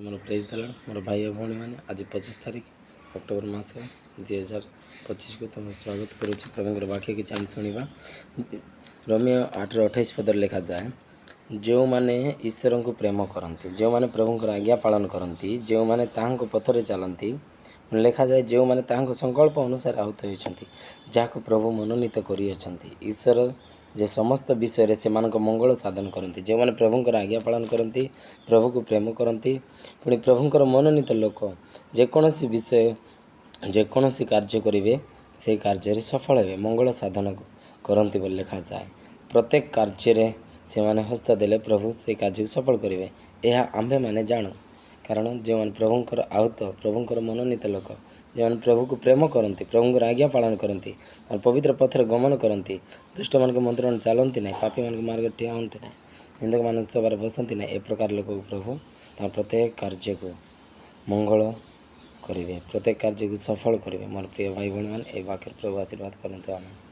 मोर praise दलाल मोर भाई और भाई मैंने आज 25 तारीख अक्टोबर मास 2025 को तुम स्वागत करुँ प्रभुंर वाक्य की चांद शुणा रोमियो 8:28 पदर लिखा जाए जो मैंने ईश्वर को प्रेम करती जो मैंने प्रभुंर आज्ञा पालन करती जो मैंने पथरे चलती लिखा जाए जो मैंने संकल्प अनुसार आहूत होती जहाँ प्रभु मनोनीत कर ईश्वर जे समस्त विषय से मंगल साधन करती जो मैंने प्रभुंर आज्ञा पालन करती प्रभु को प्रेम करती पुणी प्रभुंर मनोनीत लोक जेकोसी विषय जेकोसी कार्य करेंगे से कार्य सफल हे मंगल साधन करती बोली लिखा जाए प्रत्येक कार्य से माने हस्त देले प्रभु से कार्य सफल करेंगे यह आम्भे माने जानू कारण जो मैंने प्रभुंर आहूत प्रभुंर मनोनीत लोक जो मैंने प्रभु को प्रेम करती प्रभुंर आज्ञा पालन करती पवित्र पथर गमन करती दुष्ट मान मंत्र चलती ना पापी मान मार्ग ठिया हमें ना निंदक मान सबार बसती ना ए प्रकार लोक प्रभु प्रत्येक कार्य को मंगल करेंगे प्रत्येक कार्य को सफल करेंगे मोर प्रिय भाई भाई मैंने वाक्य प्रभु आशीर्वाद करते आमें।